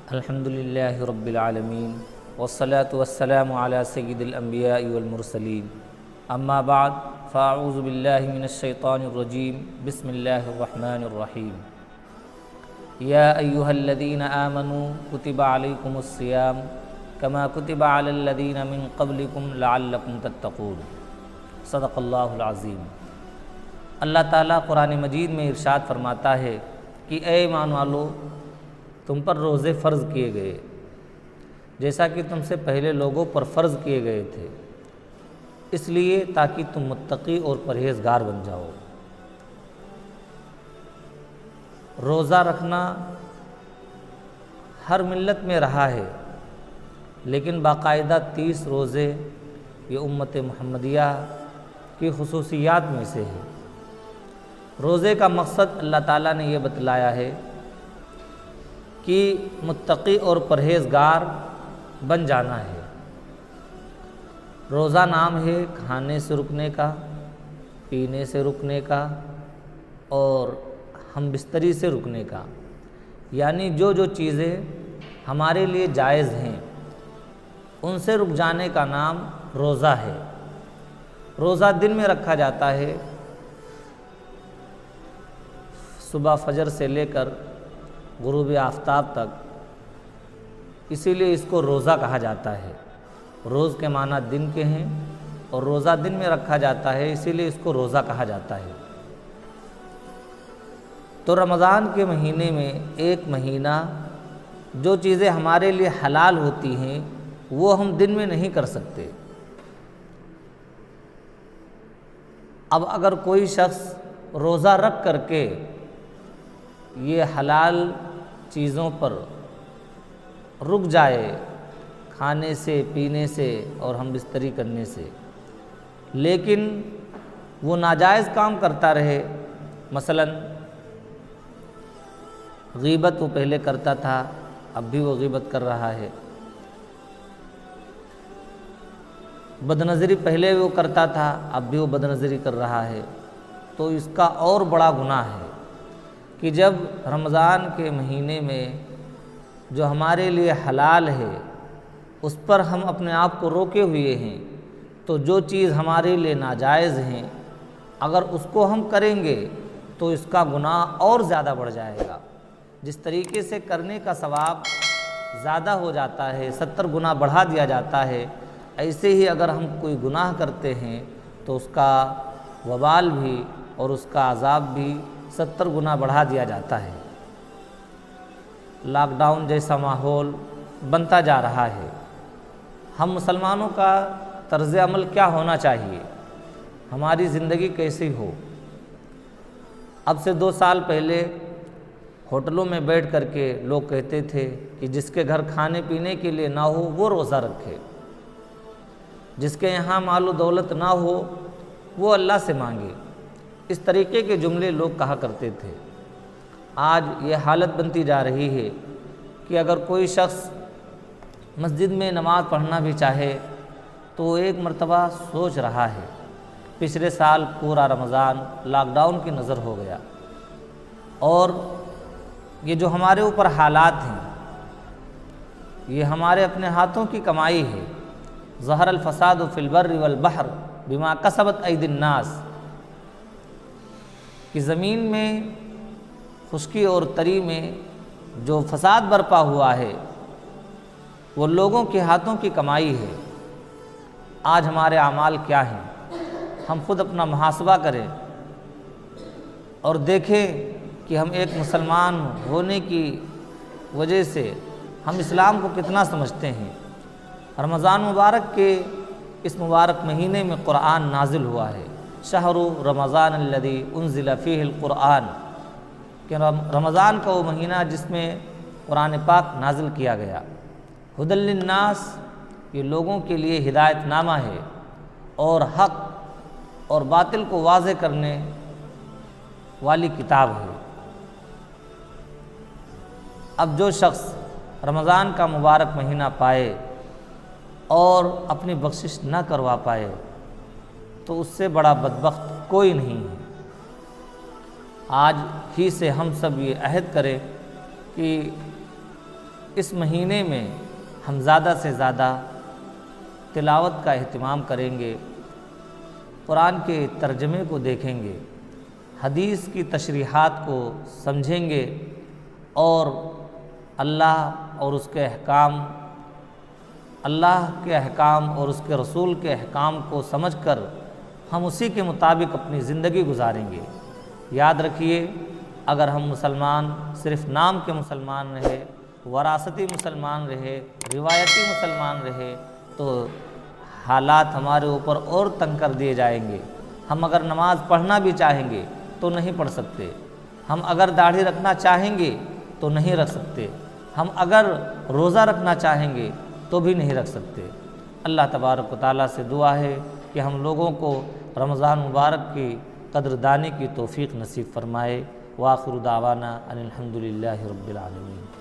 अल्हम्दुलिल्लाहि रब्बिल आलमीन वस्सलातु वस्सलामु अला सय्यिदिल अंबियाइ वल मुरसलीन अम्मा बाद फ़अऊज़ु बिल्लाहि मिनश शैतानिर रजीम बिस्मिल्लाहिर रहमानिर रहीम या अय्युहल्लज़ीना आमनू कुतिबा अलैकुमुस सियाम कमा कुतिबा अलल लज़ीना मिन क़ब्लिकुम लअल्लकुम तत्तक़ून। सदक़ल्लाहुल अज़ीम। अल्लाह ताला कुरान मजीद में इरशाद फरमाता है कि ए ईमान वालो, तुम पर रोज़े फ़र्ज़ किए गए जैसा कि तुमसे पहले लोगों पर फ़र्ज़ किए गए थे, इसलिए ताकि तुम मुत्तकी और परहेज़गार बन जाओ। रोज़ा रखना हर मिल्लत में रहा है, लेकिन बाकायदा 30 रोज़े ये उम्मत मुहम्मदिया की खुसूसियात में से है। रोज़े का मकसद अल्लाह ताला ने ये बतलाया है कि मुत्तकी और परहेज़गार बन जाना है। रोज़ा नाम है खाने से रुकने का, पीने से रुकने का और हम बिस्तरी से रुकने का, यानी जो जो चीज़ें हमारे लिए जायज़ हैं उनसे रुक जाने का नाम रोज़ा है। रोज़ा दिन में रखा जाता है, सुबह फजर से लेकर गुरूब आफ्ताब तक, इसीलिए इसको रोज़ा कहा जाता है। रोज़ के माना दिन के हैं और रोज़ा दिन में रखा जाता है, इसीलिए इसको रोज़ा कहा जाता है। तो रमज़ान के महीने में एक महीना जो चीज़ें हमारे लिए हलाल होती हैं वो हम दिन में नहीं कर सकते। अब अगर कोई शख्स रोज़ा रख करके ये हलाल चीज़ों पर रुक जाए, खाने से, पीने से और हम बिस्तरी करने से, लेकिन वो नाजायज़ काम करता रहे, मसलन ग़ीबत वो पहले करता था, अब भी वो ग़ीबत कर रहा है, बदनज़री पहले वो करता था, अब भी वो बदनज़री कर रहा है, तो इसका और बड़ा गुनाह है कि जब रमज़ान के महीने में जो हमारे लिए हलाल है उस पर हम अपने आप को रोके हुए हैं, तो जो चीज़ हमारे लिए नाजायज़ हैं अगर उसको हम करेंगे तो इसका गुनाह और ज़्यादा बढ़ जाएगा। जिस तरीके से करने का सवाब ज़्यादा हो जाता है, 70 गुना बढ़ा दिया जाता है, ऐसे ही अगर हम कोई गुनाह करते हैं तो उसका वबाल भी और उसका अज़ाब भी 70 गुना बढ़ा दिया जाता है। लॉकडाउन जैसा माहौल बनता जा रहा है। हम मुसलमानों का तर्ज़ अमल क्या होना चाहिए, हमारी ज़िंदगी कैसी हो। अब से 2 साल पहले होटलों में बैठ कर के लोग कहते थे कि जिसके घर खाने पीने के लिए ना हो वो रोज़ा रखे, जिसके यहाँ मालो दौलत ना हो वो अल्लाह से मांगे। इस तरीके के जुमले लोग कहा करते थे। आज ये हालत बनती जा रही है कि अगर कोई शख्स मस्जिद में नमाज़ पढ़ना भी चाहे तो एक मर्तबा सोच रहा है। पिछले साल पूरा रमज़ान लॉकडाउन की नज़र हो गया और ये जो हमारे ऊपर हालात हैं ये हमारे अपने हाथों की कमाई है। ज़हरल फ़सादु फ़िल बर्रि वल बहर बिमा कसबत ऐदिन नास, कि ज़मीन में खुश्की और तरी में जो फसाद बरपा हुआ है वो लोगों के हाथों की कमाई है। आज हमारे आमाल क्या हैं, हम खुद अपना मुहासबा करें और देखें कि हम एक मुसलमान होने की वजह से हम इस्लाम को कितना समझते हैं। रमज़ान मुबारक के इस मुबारक महीने में क़ुरआन नाजिल हुआ है। शहरु रमज़ान अल्लज़ी उन्ज़िला फ़ीहिल क़ुरआन, कि रमज़ान का वो महीना जिसमें कुरान पाक नाजिल किया गया। हुदल लिन्नास, ये लोगों के लिए हिदायतनामा है और हक़ और बातिल को वाज़े करने वाली किताब है। अब जो शख्स रमज़ान का मुबारक महीना पाए और अपनी बख्शिश ना करवा पाए तो उससे बड़ा बदबख्त कोई नहीं है। आज ही से हम सब ये अहद करें कि इस महीने में हम ज़्यादा से ज़्यादा तिलावत का अहतमाम करेंगे, कुरान के तर्जमे को देखेंगे, हदीस की तशरीहात को समझेंगे और अल्लाह और उसके अहकाम, अल्लाह के अहकाम और उसके रसूल के अहकाम को समझकर हम उसी के मुताबिक अपनी ज़िंदगी गुजारेंगे। याद रखिए, अगर हम मुसलमान सिर्फ़ नाम के मुसलमान रहे, वरासती मुसलमान रहे, रिवायती मुसलमान रहे, तो हालात हमारे ऊपर और तंग कर दिए जाएंगे। हम अगर नमाज़ पढ़ना भी चाहेंगे तो नहीं पढ़ सकते, हम अगर दाढ़ी रखना चाहेंगे तो नहीं रख सकते, हम अगर रोज़ा रखना चाहेंगे तो भी नहीं रख सकते। अल्लाह तबारक व तआला से दुआ है कि हम लोगों को रमज़ान मुबारक की कदरदानी की तौफ़ीक़ नसीब फ़रमाए। व आखिरु दावाना अनिल हम्दुलिल्लाहि रब्बिल आलमीन।